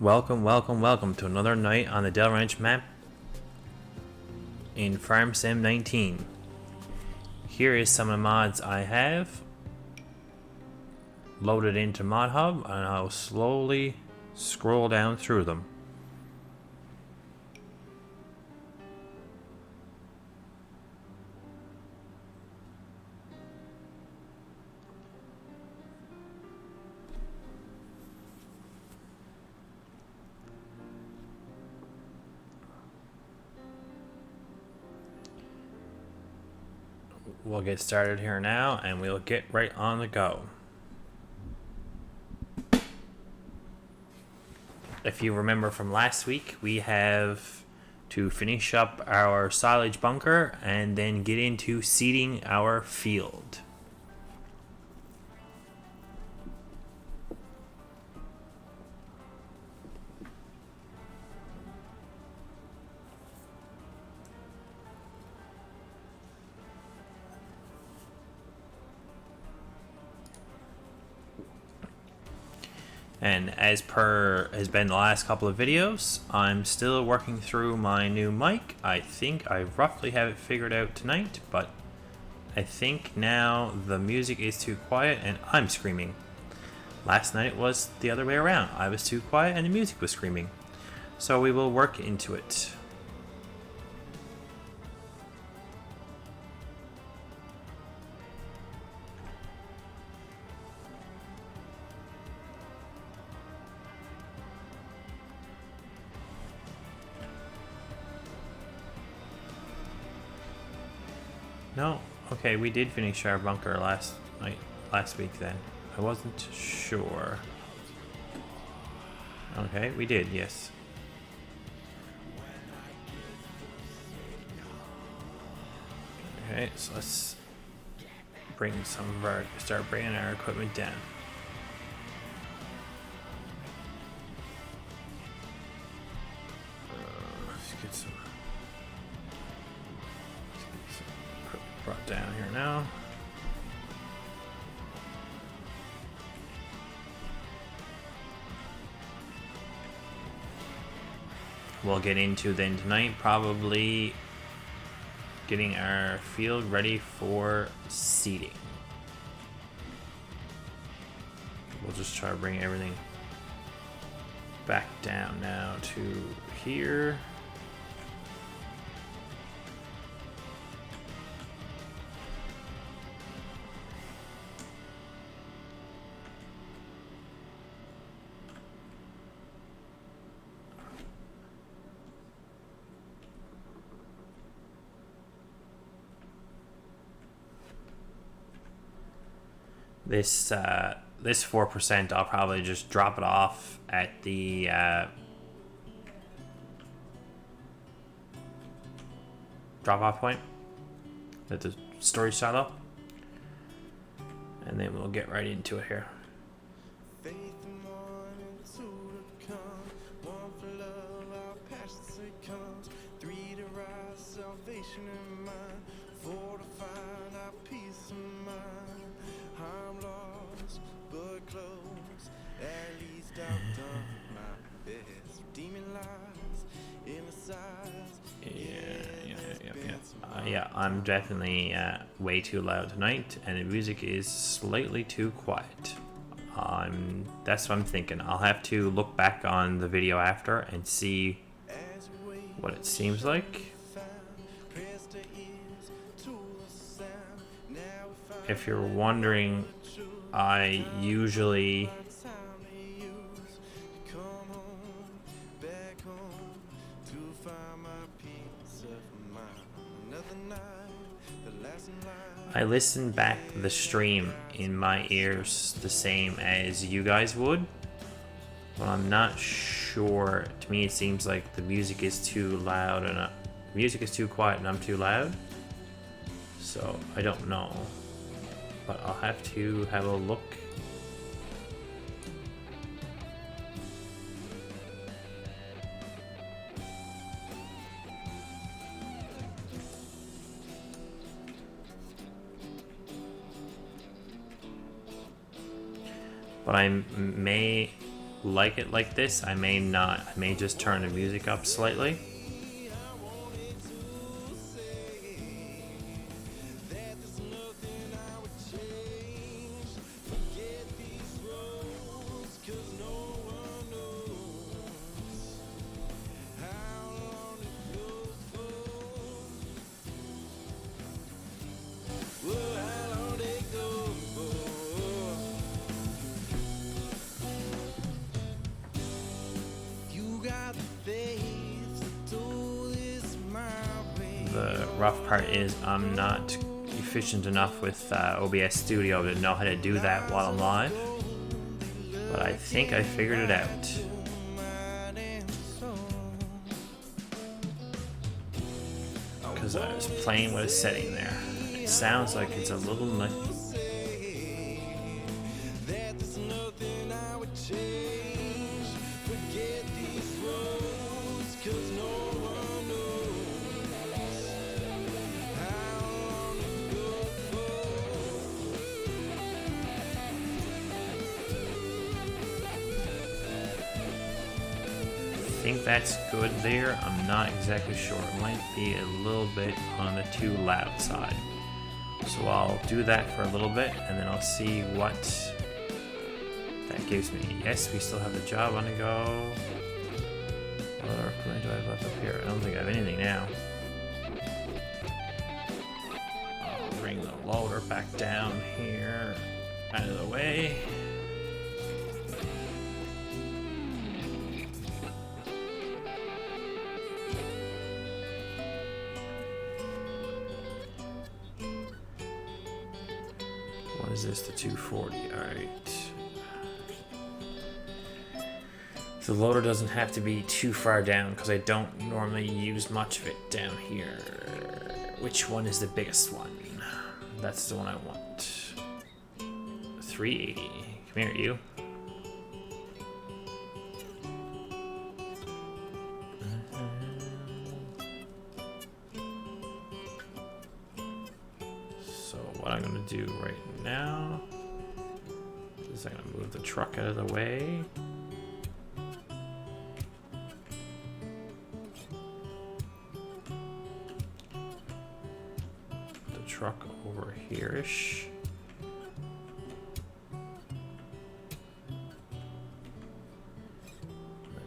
Welcome to another night on the Dell Ranch map in Farm Sim 19. Here is some of the mods I have loaded into Mod Hub, and I'll slowly scroll down through them. We'll get started here now, and we'll get right on the go. If you remember from last week, we have to finish up our silage bunker and then get into seeding our field. And as per has been the last couple of videos, I'm still working through my new mic. I think I roughly have it figured out tonight, but I think now the music is too quiet and I'm screaming. Last night it was the other way around. I was too quiet and the music was screaming. So we will work into it. No, okay, we did finish our bunker last week then. I wasn't sure. Okay, we did, yes. Okay, so let's start bringing our equipment down. Let's get some brought down here now. We'll get into then tonight probably getting our field ready for seeding. We'll just try to bring everything back down now to here. This 4%, I'll probably just drop it off at the drop-off point at the storage silo, and then we'll get right into it here. Yeah, I'm definitely way too loud tonight, and the music is slightly too quiet. That's what I'm thinking. I'll have to look back on the video after and see what it seems like. If you're wondering, I usually listen back the stream in my ears the same as you guys would, but I'm not sure. To me, it seems like the music is too loud and music is too quiet and I'm too loud. So I don't know, but I'll have to have a look. But I may like it like this. I may not. I may just turn the music up slightly. The rough part is I'm not efficient enough with OBS Studio to know how to do that while I'm live, but I think I figured it out. Because I was playing with a setting there. It sounds like it's a little nice. I think that's good there. I'm not exactly sure. It might be a little bit on the too loud side. So I'll do that for a little bit and then I'll see what that gives me. Yes, we still have the job on the go. What other equipment do I have left up here? I don't think I have anything now. I'll bring the loader back down here, out of the way. What is this, the 240? Alright. The loader doesn't have to be too far down because I don't normally use much of it down here. Which one is the biggest one? That's the one I want. 380. Come here, you. So what I'm going to do right now is I'm going to move the truck out of the way. The truck over here-ish.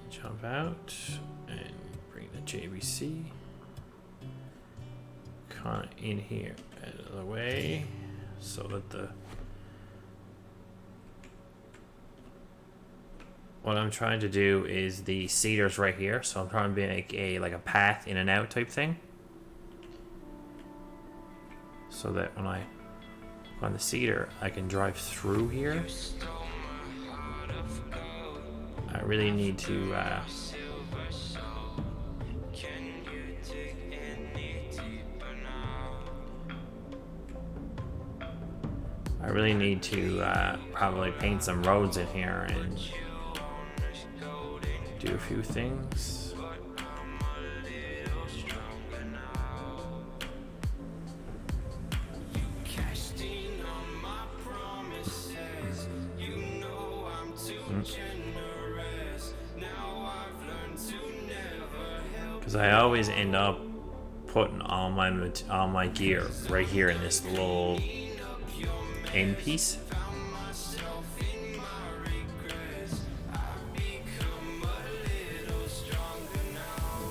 Jump out and bring the JVC kind of in here out of the way so that the what I'm trying to do is the seater's right here, so I'm trying to make like a path in and out type thing so that when I on the seater I can drive through here. I really need to probably paint some roads in here and do a few things. Because I always end up putting all my gear right here in this little end piece.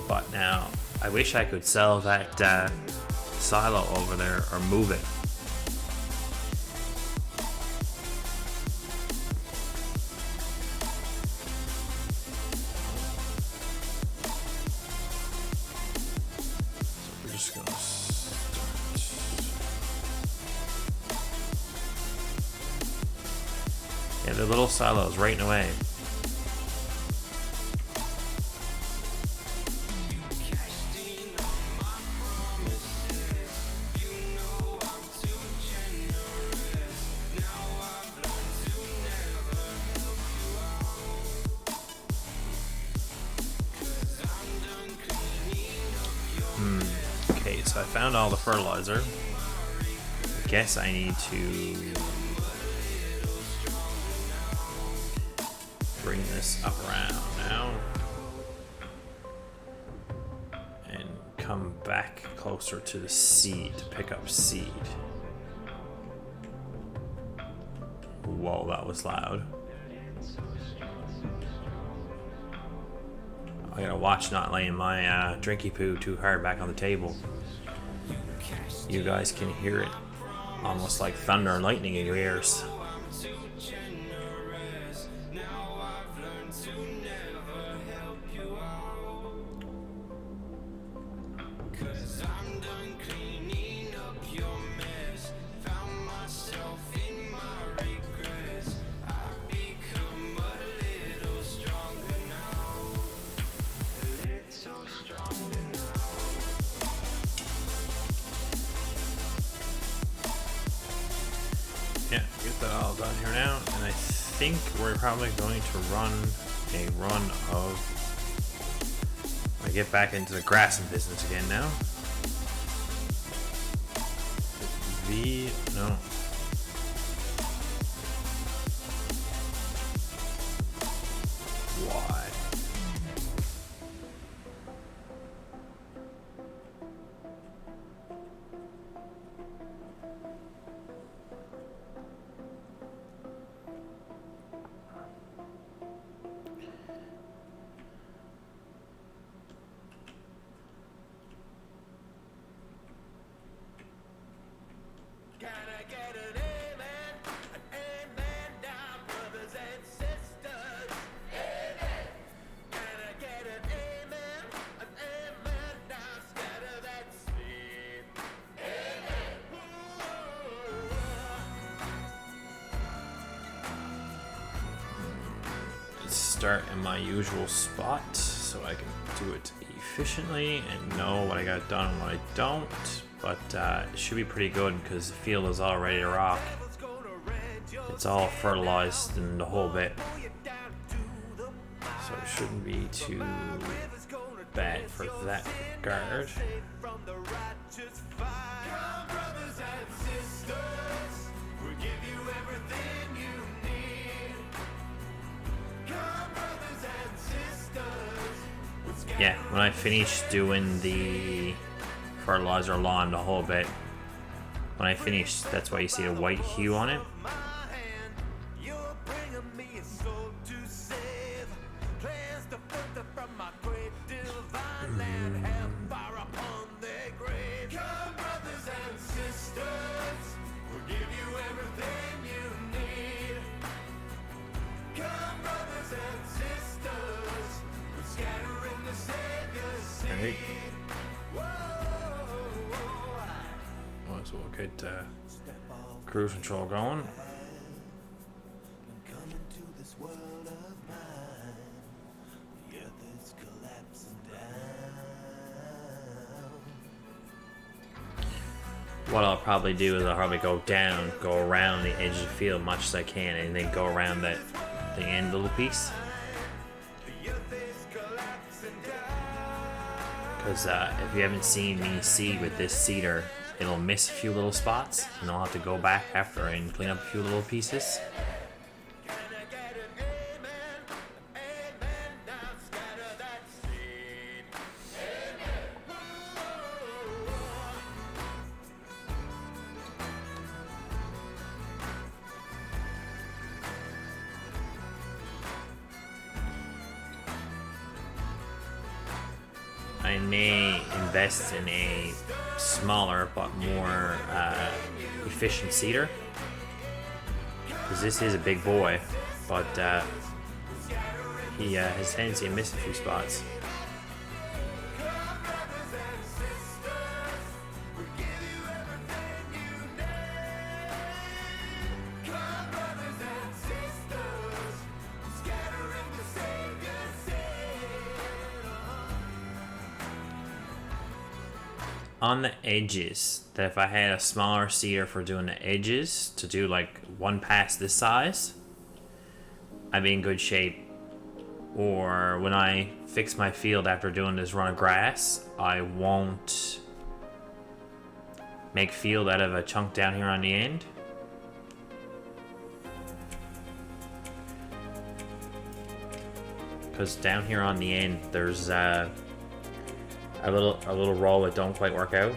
But now I wish I could sell that silo over there or move it. Yeah, the little silos right in the way. Okay, so I found all the fertilizer. I guess I need to bring this up around now. And come back closer to the seed to pick up seed. Whoa, that was loud. I gotta watch not laying my drinky poo too hard back on the table. You guys can hear it almost like thunder and lightning in your ears. Yeah, get that all done here now, and I think we're probably going to run a run of... I get back into the grassing business again now. No. Why? Start in my usual spot so I can do it efficiently and know what I got done and what I don't, but it should be pretty good because the field is all ready to rock. It's all fertilized and the whole bit, so it shouldn't be too bad for that regard. Yeah, when I finish doing the fertilizer lawn the whole bit, when I finish, that's why you see a white hue on it. Right. Might as well get cruise control going. What I'll probably do is I'll probably go down, go around the edge of the field much as I can, and then go around the end little piece. Because if you haven't seen me seed with this seeder, it'll miss a few little spots, and I'll have to go back after and clean up a few little pieces. I may invest in a smaller but more efficient seeder, because this is a big boy, but he has a tendency to miss a few spots. On the edges, that if I had a smaller seeder for doing the edges, to do like one pass this size, I'd be in good shape. Or when I fix my field after doing this run of grass, I won't make field out of a chunk down here on the end. because down here on the end there's a little roll that don't quite work out.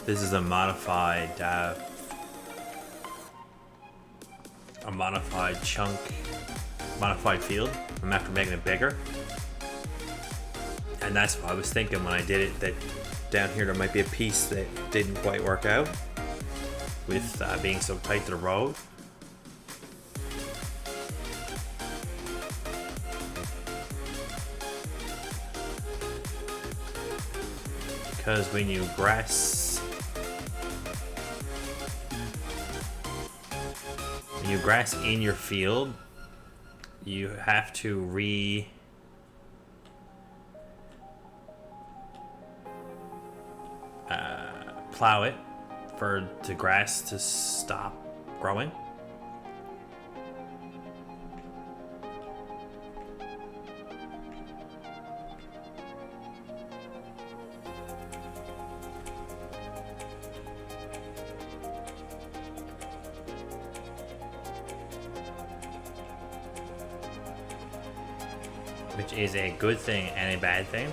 This is a modified chunk, modified field. I'm after making it bigger. And that's what I was thinking when I did it, that down here there might be a piece that didn't quite work out with being so tight to the road. Because when you grass in your field, you have to plow it for the grass to stop growing. Which is a good thing and a bad thing.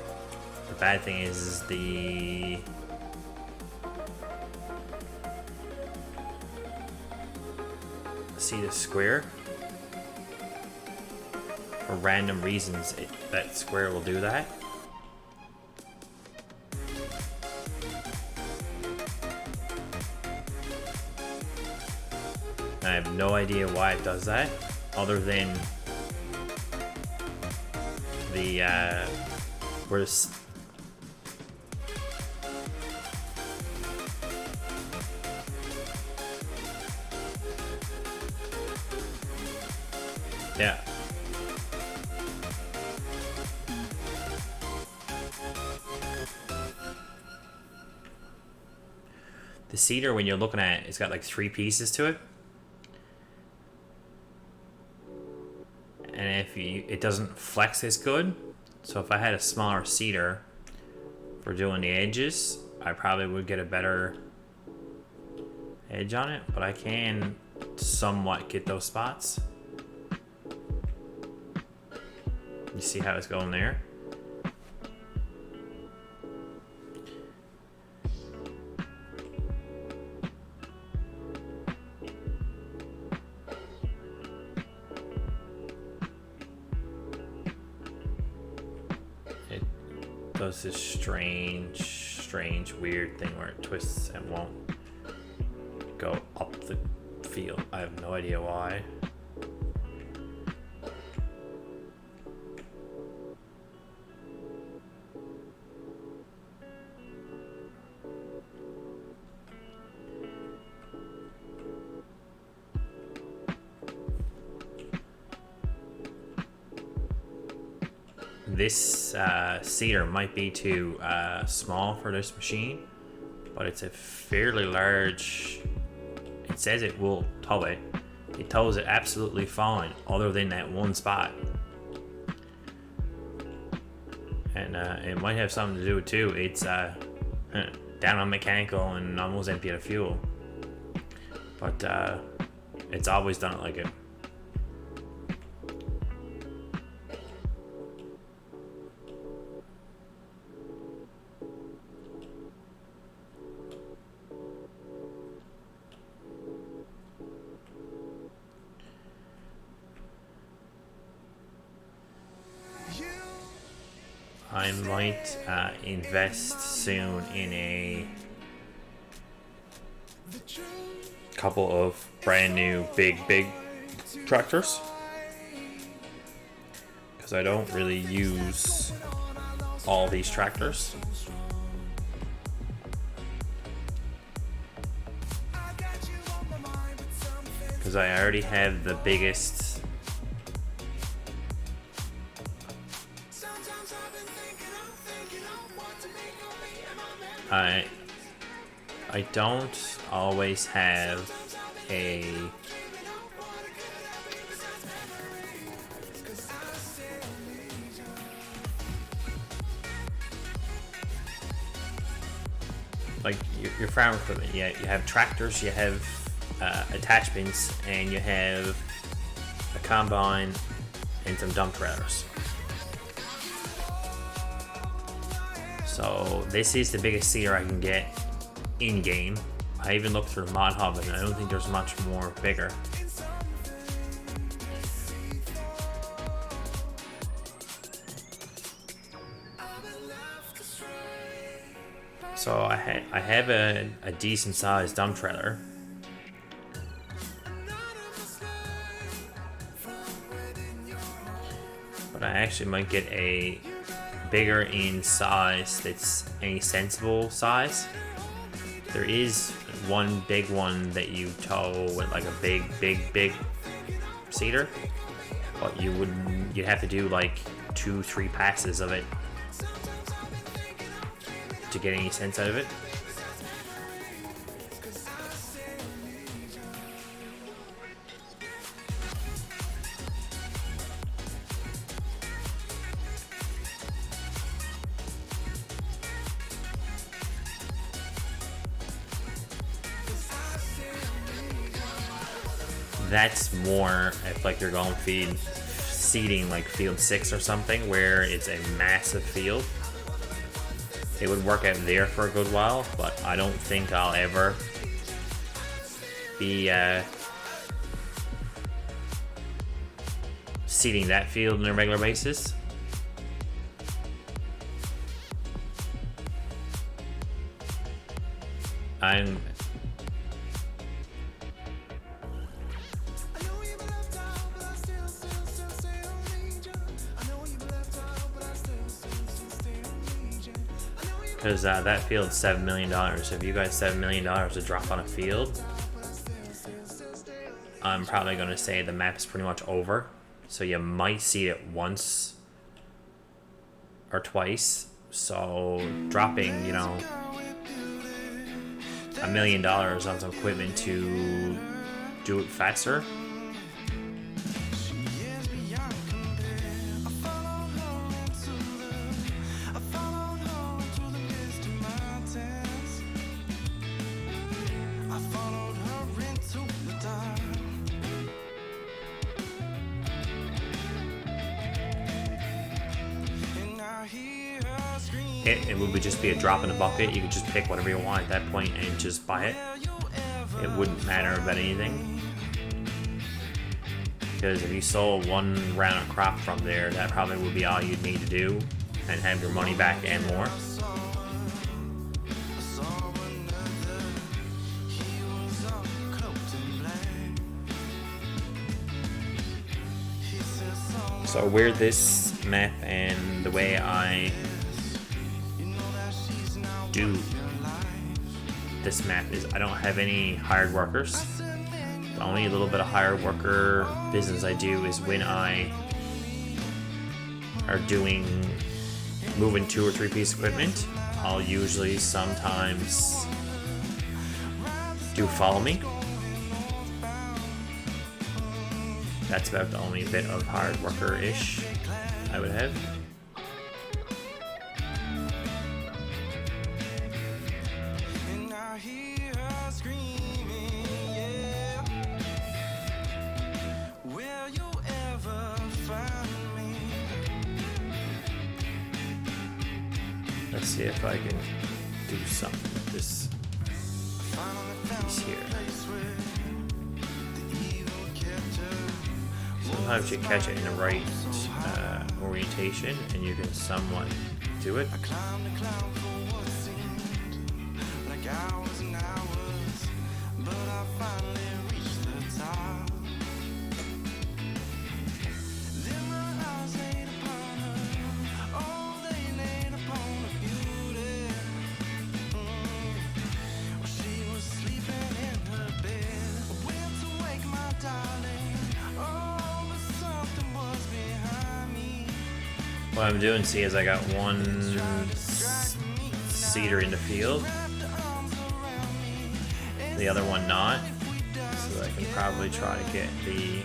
The bad thing is see the square? For random reasons, that square will do that. I have no idea why it does that, other than yeah. The cedar, when you're looking at it, it's got like 3 pieces to it. And it doesn't flex as good. So if I had a smaller cedar for doing the edges, I probably would get a better edge on it, but I can somewhat get those spots. You see how it's going there? It does this strange, weird thing where it twists and won't go up the field. I have no idea why. This cedar might be too small for this machine, but it's a fairly large. It says it will tow it. It tows it absolutely fine, other than that one spot. And it might have something to do with too. It's down on mechanical and almost empty of fuel, but it's always done it like it. I might invest soon in a couple of brand new big tractors, because I don't really use all these tractors. Because I already have the biggest. I don't always have a like your farm equipment. You have tractors, you have attachments, and you have a combine and some dump trailers. So this is the biggest seeder I can get in game. I even looked through Mod Hub and I don't think there's much more bigger. So I have a decent sized dump trailer. But I actually might get a bigger in size that's any sensible size. There is one big one that you tow with like a big seeder, but you'd have to do like 2-3 passes of it to get any sense out of it. That's more if like you're going seeding like field 6 or something where it's a massive field. It would work out there for a good while, but I don't think I'll ever be seeding that field on a regular basis. Because that field's $7 million. If you got $7 million to drop on a field, I'm probably going to say the map is pretty much over. So you might see it once or twice. So dropping, you know, $1 million on some equipment to do it faster. It would just be a drop in the bucket. You could just pick whatever you want at that point and just buy it. It wouldn't matter about anything. Because if you sold one round of crop from there, that probably would be all you'd need to do and have your money back and more. So where this map and the way I do this map is I don't have any hired workers. The only little bit of hired worker business I do is when I are moving 2 or 3 pieces of equipment. I'll usually sometimes do follow me. That's about the only bit of hired worker-ish I would have. Let's see if I can do something with this piece here. Sometimes you catch it in the right orientation and you can somewhat do it. What I'm doing, see, is I got one seeder in the field, the other one not, so I can probably try to get the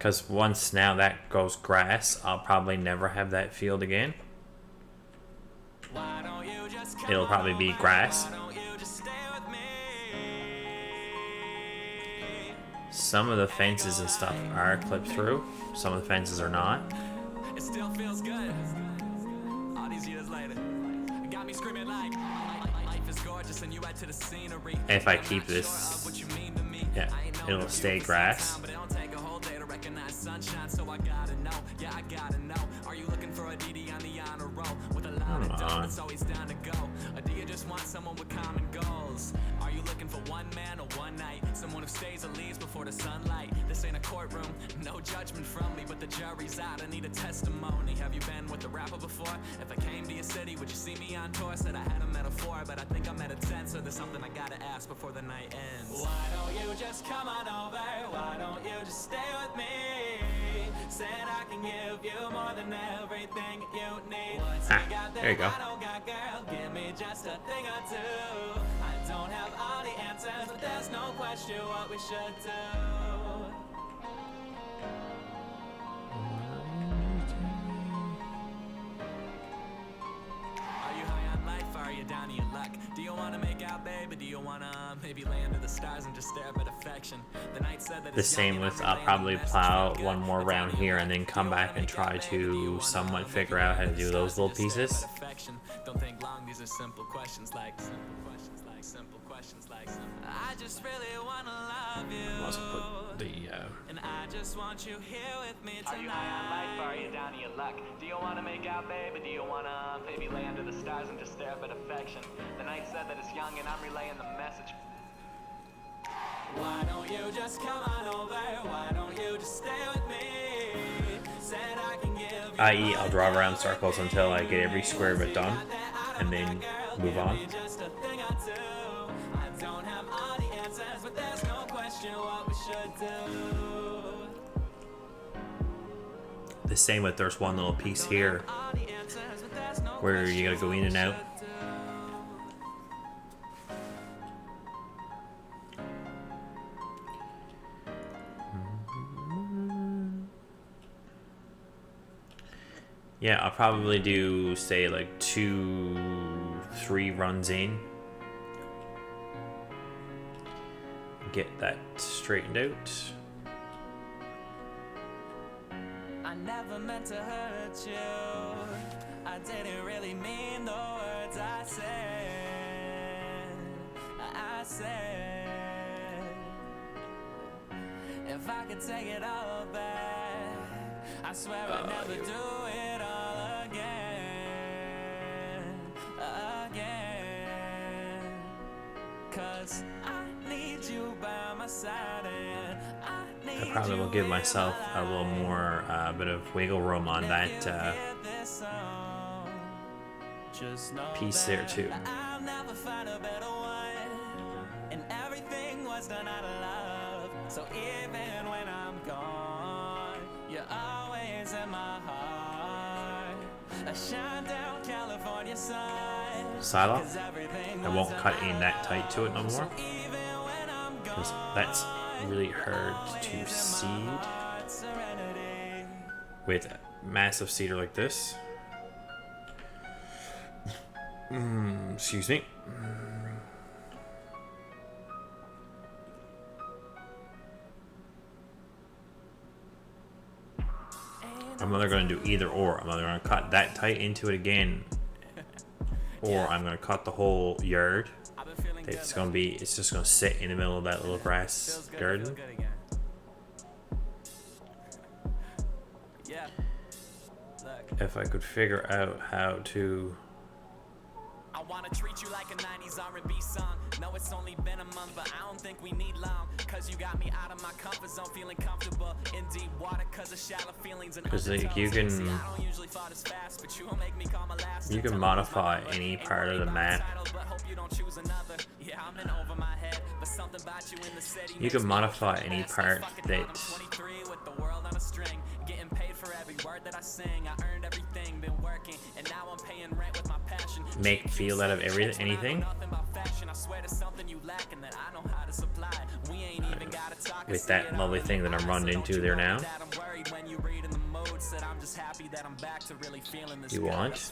Because once now that goes grass, I'll probably never have that field again. It'll probably be grass. Some of the fences and stuff are clipped through. Some of the fences are not. It still feels good. All these years later, got me screaming like life is gorgeous and you add to the scenery. If I keep this, yeah, it'll stay grass. But it don't take a whole day to recognize sunshine, so I gotta know. Yeah, I gotta know. Are you looking for a DD on the honor roll with a lot of dough that's always down to go? Or do you just want someone with common goals? Are you looking for one man or one night? Someone who stays or leaves before the sunlight. This ain't a courtroom, no judgment from me, but the jury's out. I need a testimony. Have you been with a rapper before? If I came to your city, would you see me on tour? Said I had a metaphor, but I think I'm at a 10, so there's something I gotta ask before the night ends. Why don't you just come on over? Why don't you just stay with me? Said I can give you more than everything you need. There you go. I don't got, girl, give me just a thing or two. I don't have all the answers, but there's no question what we should do. Are you high on life? Are you down to your luck? Do you wanna make out, baby? Do you wanna maybe lay under the stars and just stare at affection? The night said that The same with, I'll probably plow one more round here and then come back and try to somewhat figure out how to do those little pieces. Don't think long, these are simple questions like simple questions like I just really wanna love you. Let's put the and I just want you here with me tonight. Are you high on life? Are you down to your luck? Do you wanna make out, baby? Do you wanna maybe lay under the stars and just stare at affection? The night said that it's young and I'm relaying the message. Why don't you just come on over? Why don't you just stay with me? Said I can give you i.e. I'll draw around circles until I get every square of it done and then move on. I don't have all the answers, but there's no question what we should do. The same with there's one little piece here where you gotta go in and out. Yeah, I'll probably do, say, like 2-3 runs in. Get that straightened out. I never meant to hurt you. I didn't really mean the words I said. I said, if I could take it all back, I swear I'd never do it all again. Cause I need you by my side and I probably will give myself a little more bit of wiggle room on that piece there too. I'll never find a better one, and everything was done out of love. So even when I'm gone, you're always in my heart. A shine down California sun. Silo, I won't cut in that tight to it no more, because that's really hard to seed with massive cedar like this. Excuse me. I'm either going to do either or. I'm either going to cut that tight into it again, or I'm going to cut the whole yard. It's just going to sit in the middle of that little grass garden. If I could figure out how to... I wanna treat you like a 90s R&B song. No, it's only been a month, but I don't think we need long. Cause you got me out of my comfort zone, feeling comfortable in deep water cause of shallow feelings and because like you can modify any part of the map. You can modify any part that getting paid for every word that I sing. I earned everything, been working, and now I'm paying rent with my passion. Make feel out of anything. I swear to something you lack and that I know how to supply. We ain't even got a with that lovely thing that I'm running into there now. You want?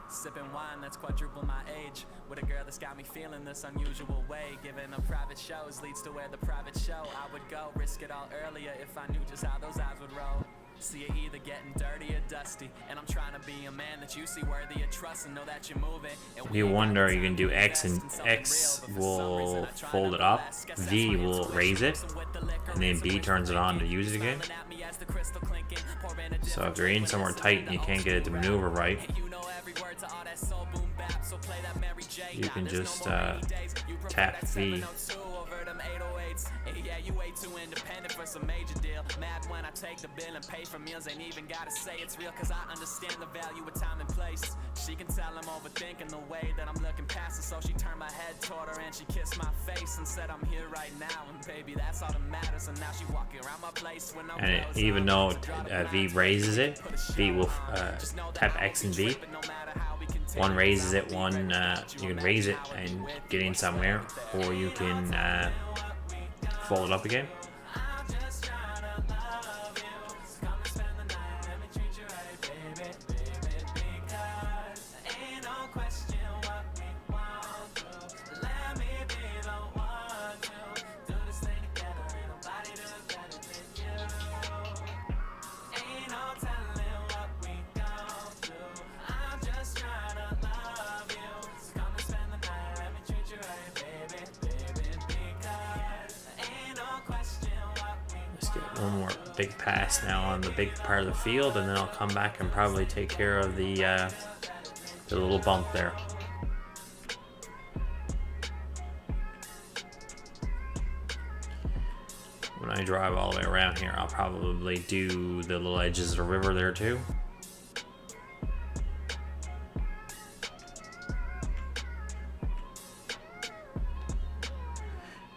Sipping wine that's quadruple my age, with a girl that's got me feeling this unusual way. Giving up private shows leads to where the private show I would go. Risk it all earlier if I knew just how those eyes would roll. See you either getting dirty or dusty, and I'm trying to be a man that you see worthy of trust and know that you're moving. If you wonder, you can do X, and X will fold it up, V will raise it, and then B turns it on to use it again. So if you're in somewhere tight and you can't get it to maneuver right, you can just tap V. Yeah, you way too independent for some major deal. Mad when I take the bill and pay for meals. Ain't even gotta say it's real, cause I understand the value of time and place. She can tell I'm overthinking the way that I'm looking past her, so she turned my head toward her and she kissed my face and said I'm here right now, and baby that's all that matters. And now she walking around my place when I'm and even though V raises it, V will tap X and V. One raises it, one you can raise it and get in somewhere, or you can fold it up again. One more big pass now on the big part of the field, and then I'll come back and probably take care of the little bump there. When I drive all the way around here, I'll probably do the little edges of the river there too.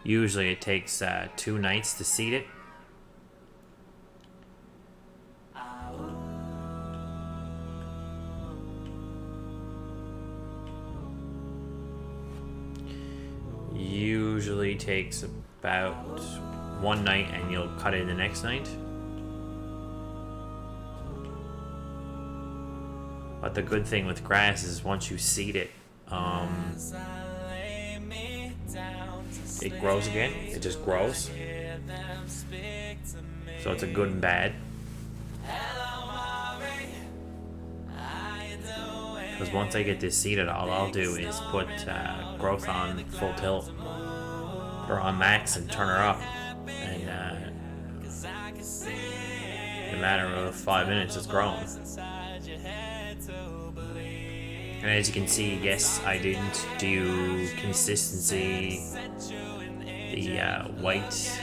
Usually it takes 2 nights to seed it. Usually takes about 1 night and you'll cut it the next night. But the good thing with grass is once you seed it, it grows again. It just grows. So it's a good and bad. Because once I get this seeded, all I'll do is put growth on full tilt or on max and turn her up, and in a matter of 5 minutes it's grown. And as you can see, yes, I didn't do consistency, the white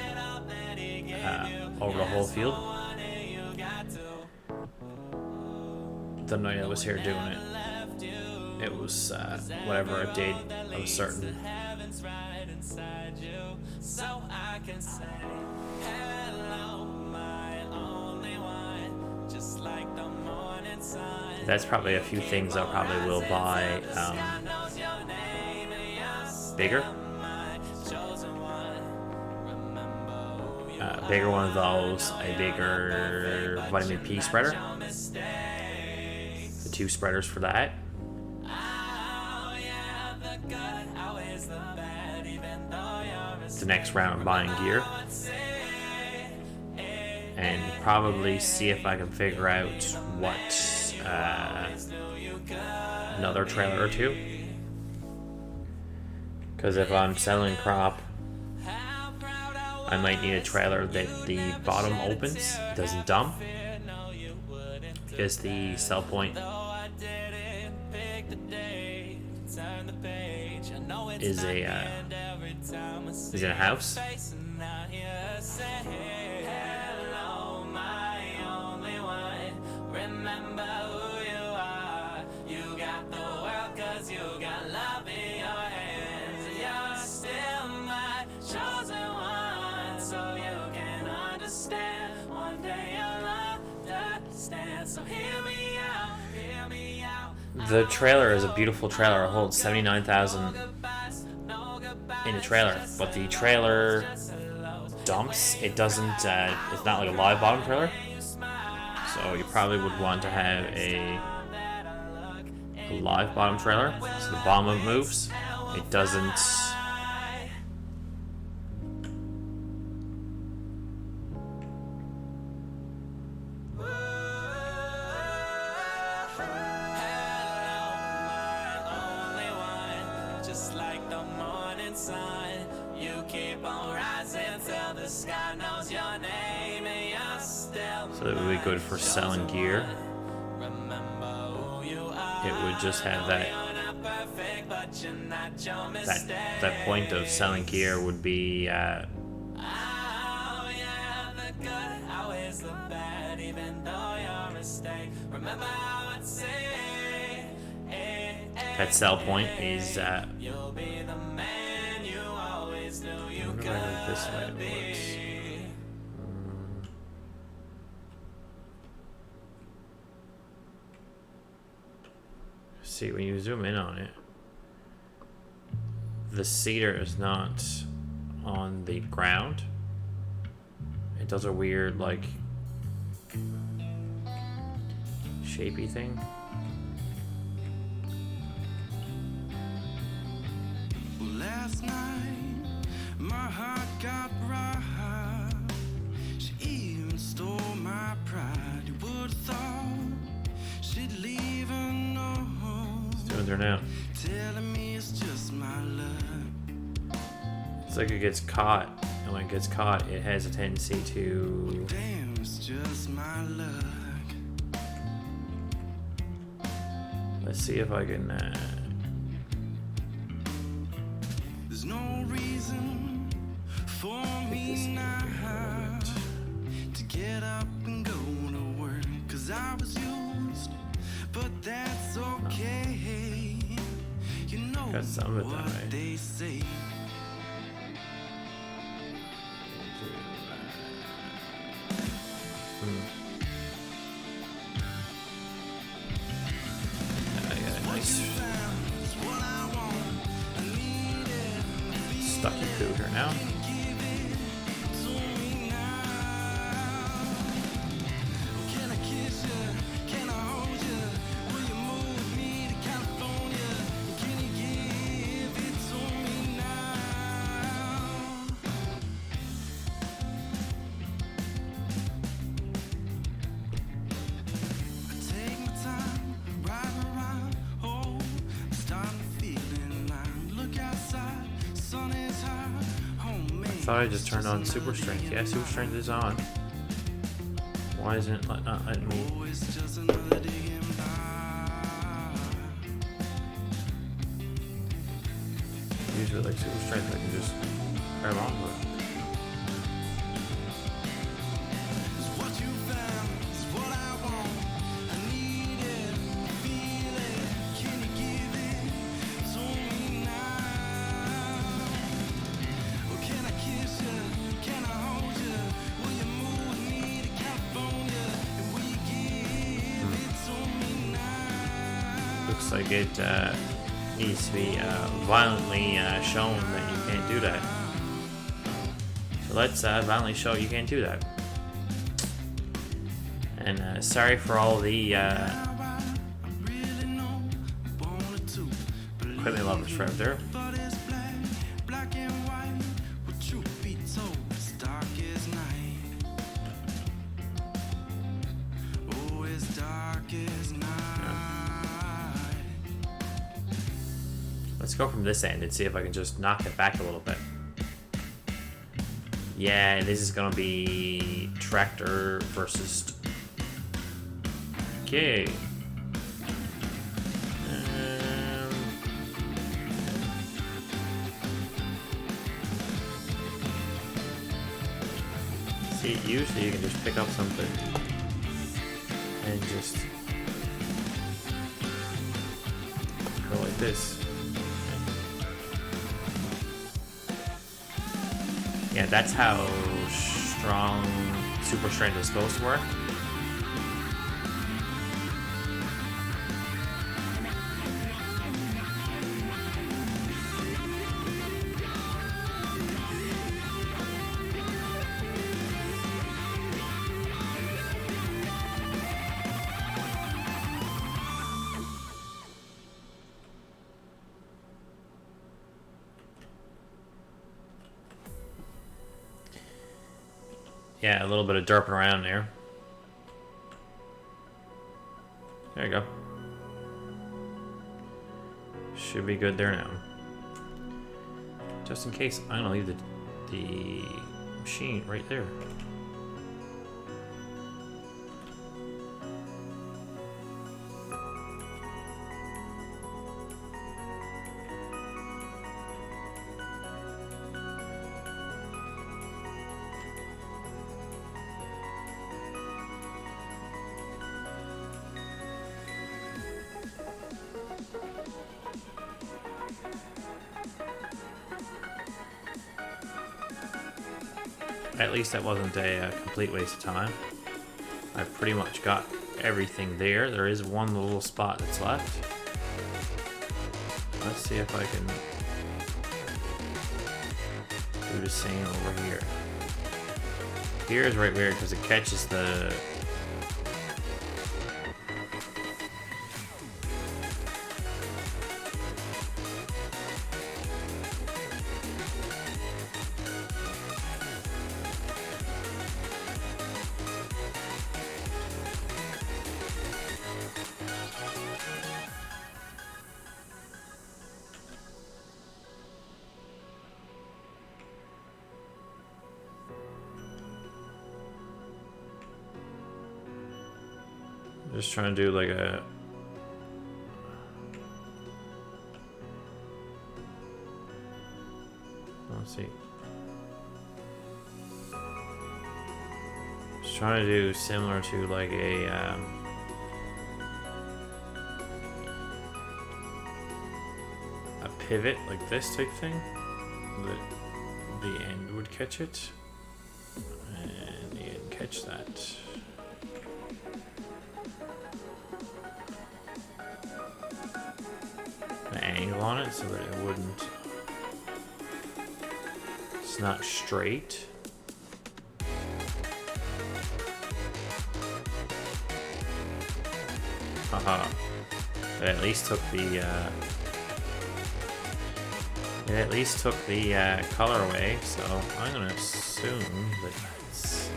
over the whole field the night I was here doing it. It was whatever it did, I was certain. That's probably a few things I probably will buy bigger. Bigger one of those, a bigger vitamin P spreader. The 2 spreaders for that. The next round of buying gear, and probably see if I can figure out what another trailer or 2, because if I'm selling crop I might need a trailer that the bottom opens, doesn't dump, because the sell point is in a house. Remember who you are. You got the world 'cause you someday you'll understand. So hear me out, hear me out. The trailer is a beautiful trailer. It holds 79,000 in the trailer, but the trailer dumps. It doesn't. It's not like a live bottom trailer, so you probably would want to have a live bottom trailer, so the bottom moves. It doesn't. Just like the morning sun, you keep on rising till the sky knows your name and you're still. So it would be good for selling gear. It would just have that point of selling gear would be that sell point is you'll be the man you always knew you could this way it be. works. See, when you zoom in on it, the cedar is not on the ground. It does a weird, like, shapey thing. Last night, my heart got right. She even stole my pride. You would have thought she'd leave a note. Doing there now. Telling me it's just my luck. It's like it gets caught, and when it gets caught, it has a tendency to. Damn, it's just my luck. Let's see if I can. There's no reason for me now to get up and go to work, 'cause I was used, but that's okay. You know Got some of it that way. what they say. I got a nice stucky cooter now. I thought I just turned on super strength. Yeah, super strength is on. Why isn't it not letting me? Usually, like super strength, I can just grab on with it. Looks like it needs to be violently shown that you can't do that. So let's violently show you can't do that. And sorry for all the equipment lovers for out there. Let's go from this end and see if I can just knock it back a little bit. Yeah, this is gonna be tractor versus. Okay. See, usually you can just pick up something and just go like this. Yeah, that's how strong super strength is supposed to work. Yeah, a little bit of derping around there. There you go. Should be good there now. Just in case, I'm gonna leave the machine right there. At least that wasn't a complete waste of time. I've pretty much got everything there. There is one little spot that's left. Let's see if I can do the same over here. Here's right weird because it catches the... Just trying to do like a... Let's see. Just trying to do similar to like a pivot, like this type thing. That the end would catch it, and the end catch that. Angle on it so that it wouldn't, it's not straight. Haha. It at least took the color away, so I'm gonna assume that that's...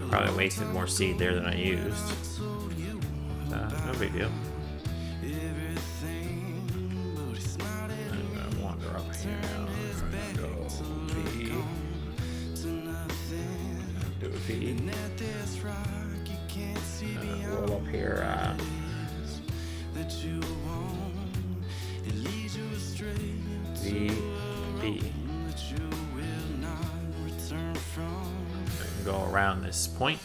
Probably wasted more seed there than I used. No big deal. I'm gonna wander up here. Go V. Do a V. Roll up here. V, B. Go around this point.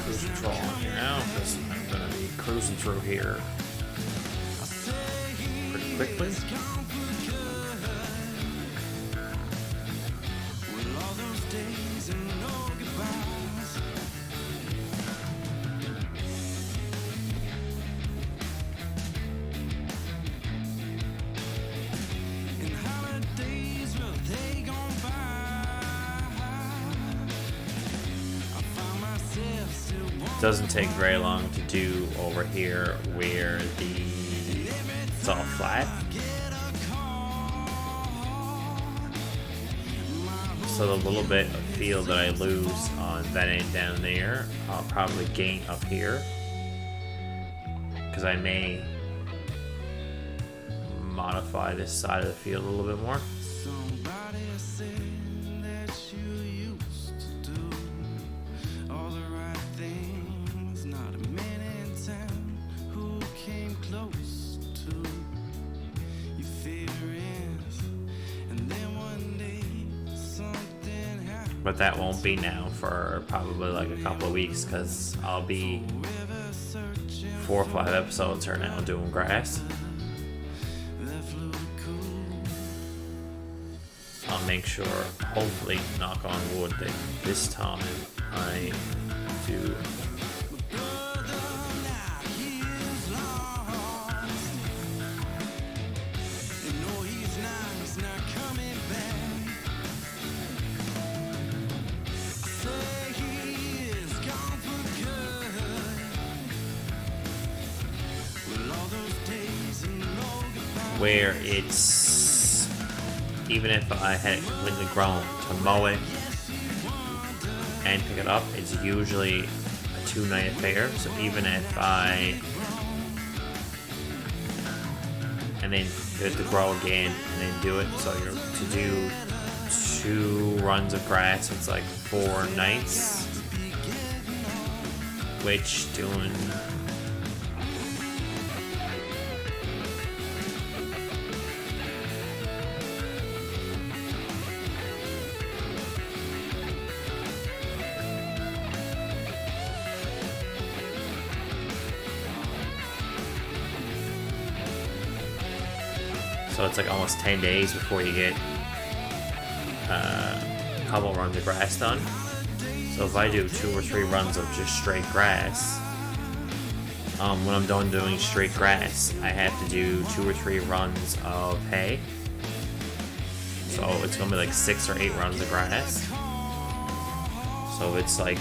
Cruise control on here now because I'm going to be cruising through here pretty quickly. doesn't take very long to do over here where it's all flat. So the little bit of field that I lose on that end down there, I'll probably gain up here, because I may modify this side of the field a little bit more. But that won't be now for probably like a couple of weeks, because I'll be 4 or 5 episodes here now doing grass. I'll make sure, hopefully, knock on wood, that this time I do. Where it's, even if I had it completely grown, to mow it and pick it up, it's usually a 2-night affair. So even if and then do it to grow again and then do it, so you're to do 2 runs of grass, it's like 4 nights, which doing so it's like almost 10 days before you get a couple runs of grass done. So if I do 2 or 3 runs of just straight grass, when I'm done doing straight grass, I have to do 2 or 3 runs of hay. So it's gonna be like 6 or 8 runs of grass. So it's like,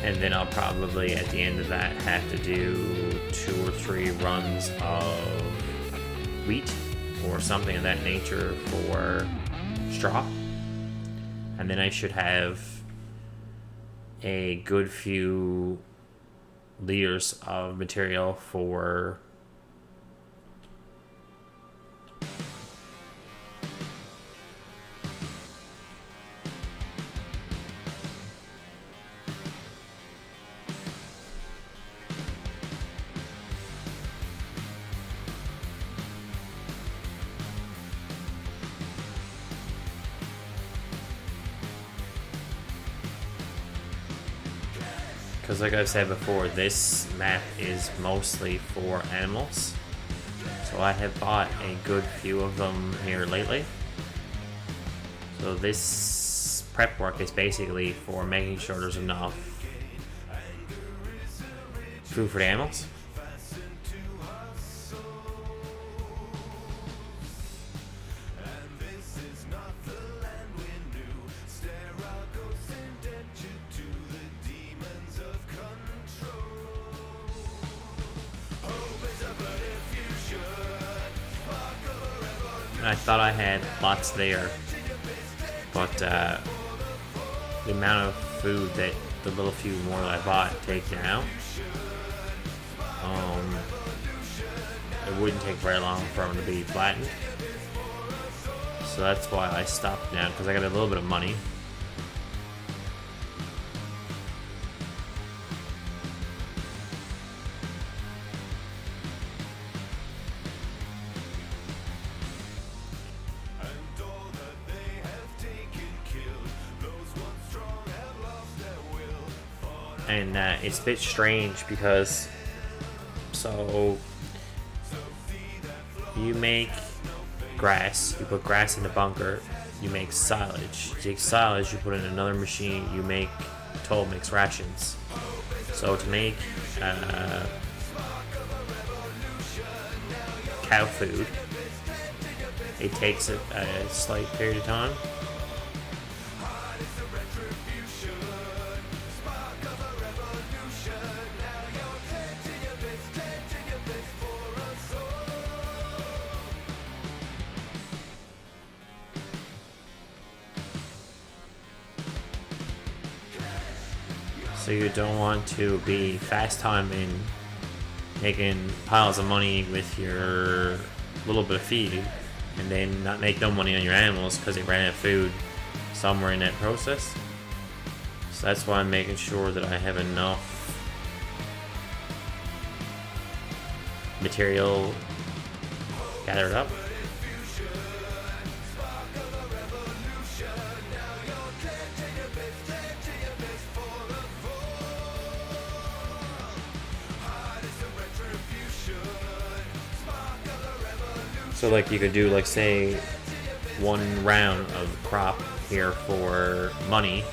and then I'll probably at the end of that have to do 2 or 3 runs of wheat or something of that nature for straw. And then I should have a good few liters of material for because like I've said before, this map is mostly for animals. So I have bought a good few of them here lately. So this prep work is basically for making sure there's enough food for the animals. And I thought I had lots there, but the amount of food that the little few more that I bought take now, it wouldn't take very long for them to be flattened. So that's why I stopped now, because I got a little bit of money. And it's a bit strange because, so you make grass, you put grass in the bunker, you make silage. You take silage, you put it in another machine, you make toll mix rations. So to make cow food, it takes a slight period of time. So you don't want to be fast timing, making piles of money with your little bit of feed, and then not make no money on your animals because they ran out of food somewhere in that process. So that's why I'm making sure that I have enough material gathered up. So like you could do like say one round of crop here for money,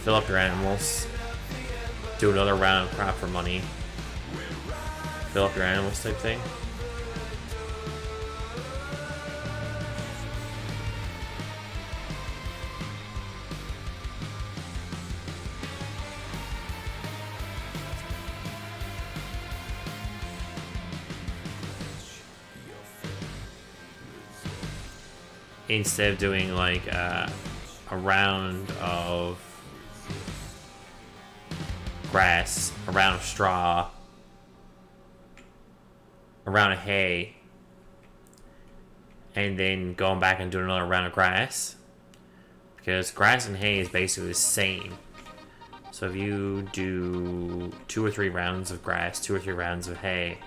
fill up your animals, do another round of crop for money, fill up your animals type thing. Instead of doing like a round of grass, a round of straw, a round of hay, and then going back and doing another round of grass, because grass and hay is basically the same. So if you do 2 or 3 rounds of grass, 2 or 3 rounds of hay,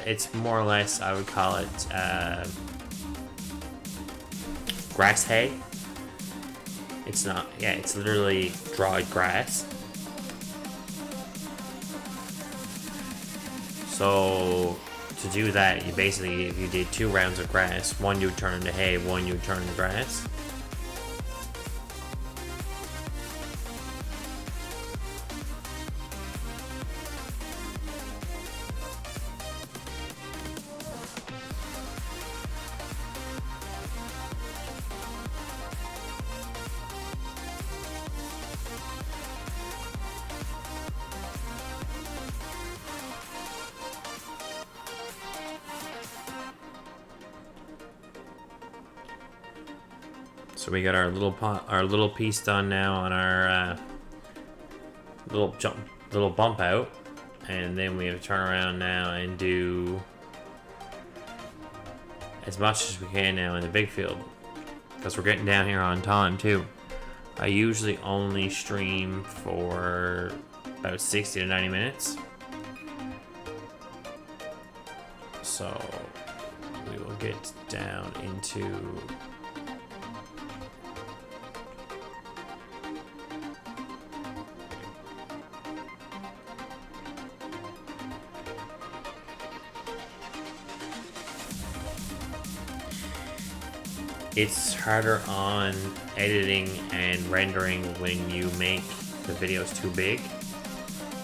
it's more or less, I would call it grass hay. It's not, yeah, it's literally dried grass. So to do that, you basically, if you did 2 rounds of grass, one you would turn into hay, one you would turn into grass. So we got our little piece done now on our little bump out, and then we have to turn around now and do as much as we can now in the big field, because we're getting down here on time too. I usually only stream for about 60 to 90 minutes, so we will get down into it's harder on editing and rendering when you make the videos too big.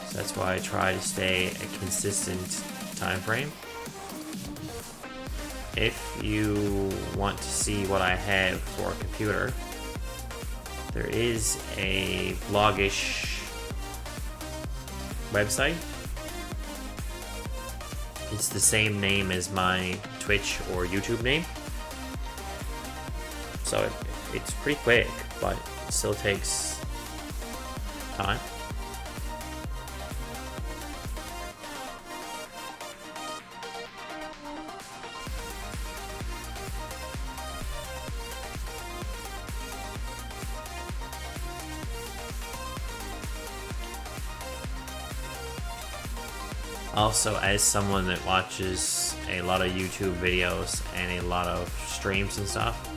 So that's why I try to stay a consistent time frame. If you want to see what I have for a computer, there is a blogish website. It's the same name as my Twitch or YouTube name. So it's pretty quick, but it still takes time. Also, as someone that watches a lot of YouTube videos and a lot of streams and stuff,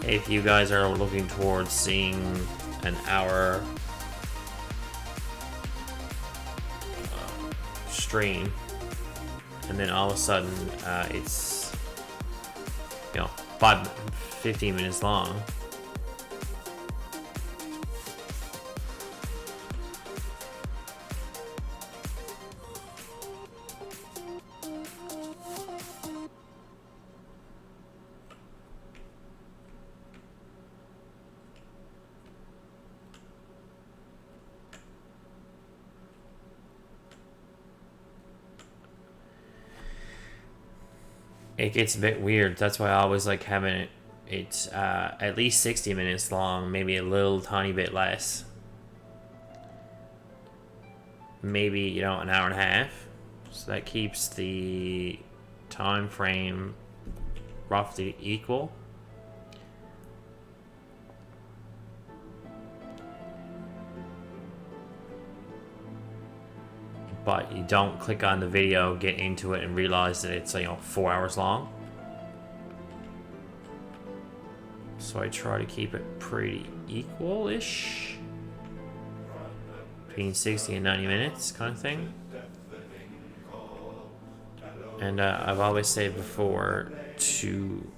if you guys are looking towards seeing an hour stream, and then all of a sudden it's 15 minutes long, it gets a bit weird. That's why I always like having it. It's at least 60 minutes long, maybe a little tiny bit less. Maybe, an hour and a half. So that keeps the time frame roughly equal. But you don't click on the video, get into it, and realize that it's 4 hours long. So I try to keep it pretty equal-ish, between 60 and 90 minutes, kind of thing. And I've always said before to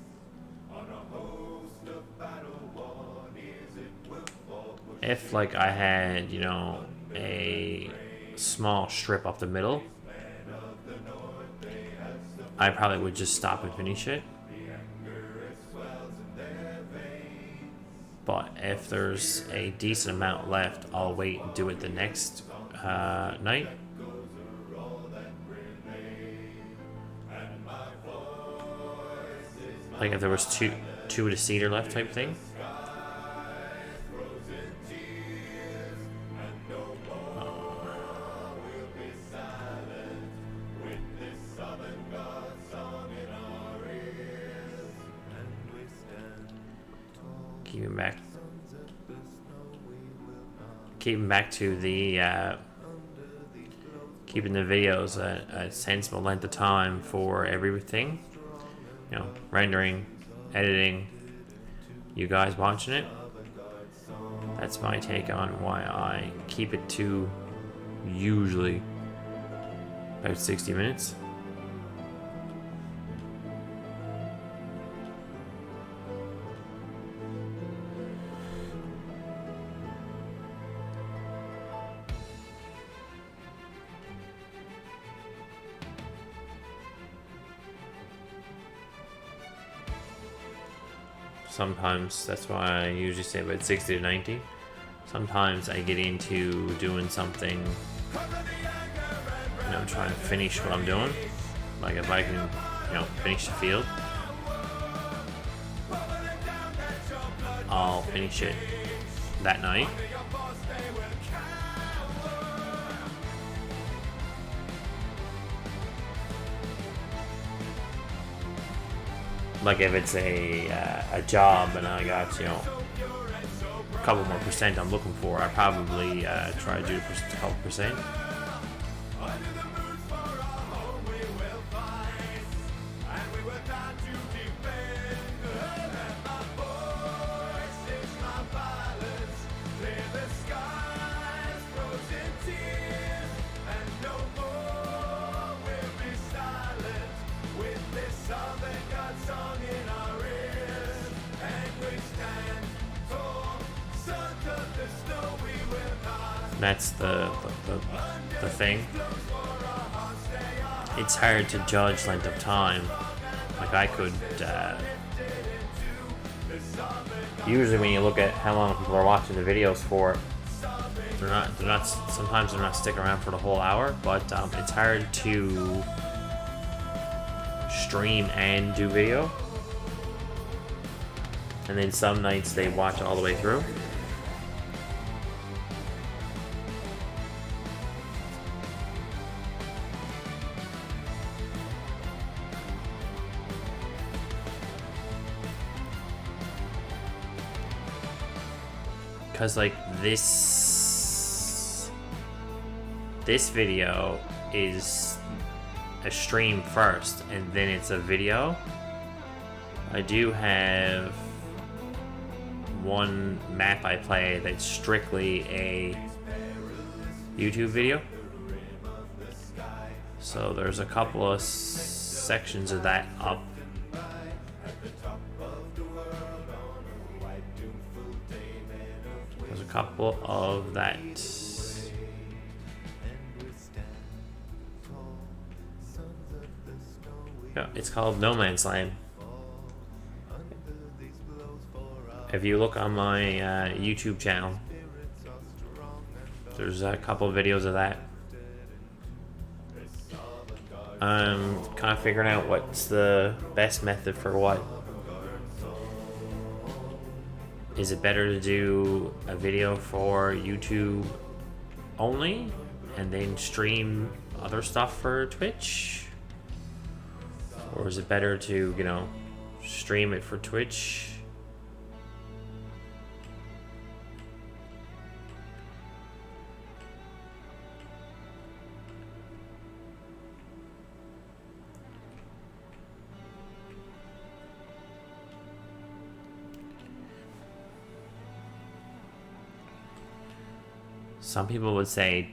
if I had a small strip up the middle, I probably would just stop and finish it. But if there's a decent amount left, I'll wait and do it the next night. Like if there was two of the cedar left type thing. Keeping back to the keeping the videos a sensible length of time for everything. Rendering, editing, you guys watching it. That's my take on why I keep it to usually about 60 minutes. Sometimes, that's why I usually say about 60 to 90. Sometimes I get into doing something, trying to finish what I'm doing. Like if I can, finish the field, I'll finish it that night. Like if it's a job and I got a couple more percent I'm looking for, I probably try to do a couple percent. That's the thing. It's hard to judge length of time. Like I could usually when you look at how long people are watching the videos for, they're not sometimes they're not sticking around for the whole hour, but it's hard to stream and do video. And then some nights they watch all the way through. Because like this video is a stream first and then it's a video. I do have one map I play that's strictly a YouTube video. So there's a couple of sections of that up. There's a couple of that. Yeah, it's called No Man's Land. If you look on my YouTube channel, there's a couple of videos of that. I'm kind of figuring out what's the best method for what. Is it better to do a video for YouTube only and then stream other stuff for Twitch? Or is it better to, you know, stream it for Twitch? Some people would say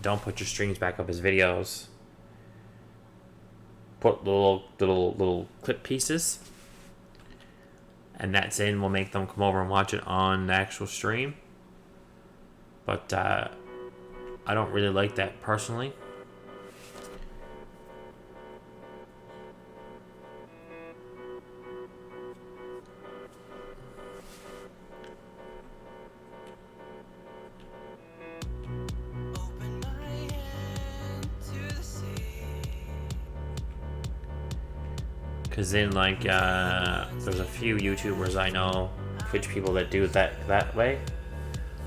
don't put your streams back up as videos. Put little clip pieces, and that's in. We'll make them come over and watch it on the actual stream. But I don't really like that personally. Because then, like, there's a few YouTubers I know, Twitch people that do it that way.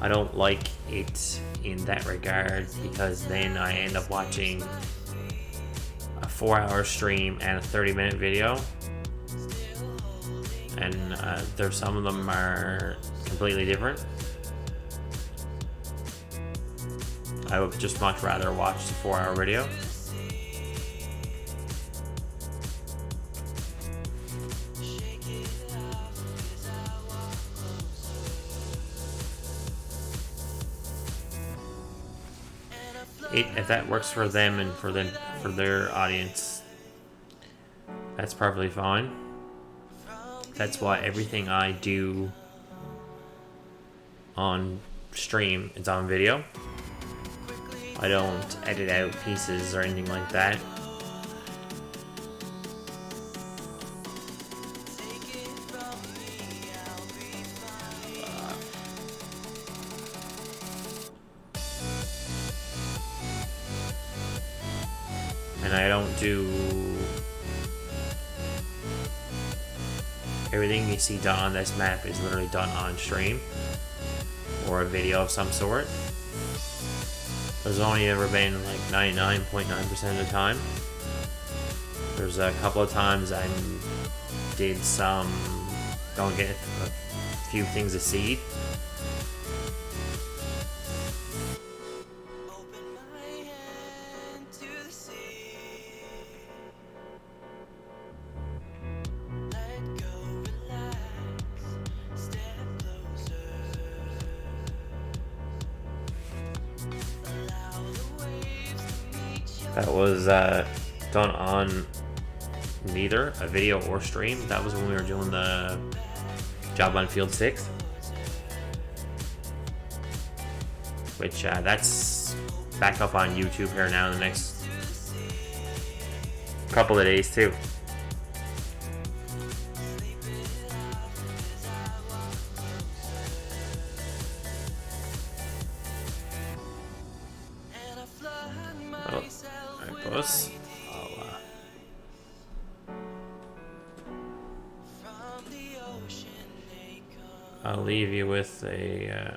I don't like it in that regard, because then I end up watching a 4-hour stream and a 30-minute video. And there's some of them are completely different. I would just much rather watch the 4-hour video. If that works for them and for their audience, that's perfectly fine. That's why everything I do on stream is on video. I don't edit out pieces or anything like that. And I don't do everything you see done on this map is literally done on stream or a video of some sort. There's only ever been like 99.9% of the time. There's a couple of times I did some, don't get a few things of seed. That was done on neither a video or stream. That was when we were doing the job on Field 6. Which that's back up on YouTube here now in the next couple of days too. I'll leave you with a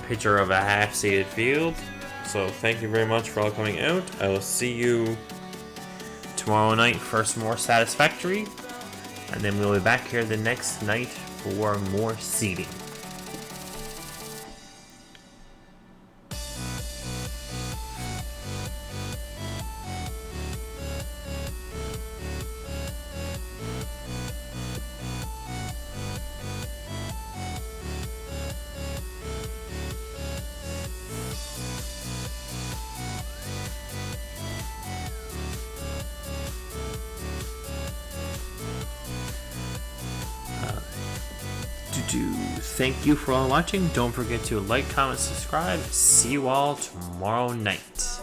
picture of a half-seeded field. So thank you very much for all coming out. I will see you tomorrow night for some more Satisfactory, and then we'll be back here the next night for more seeding. do. Thank you for all watching. Don't forget to like, comment, subscribe. See you all tomorrow night.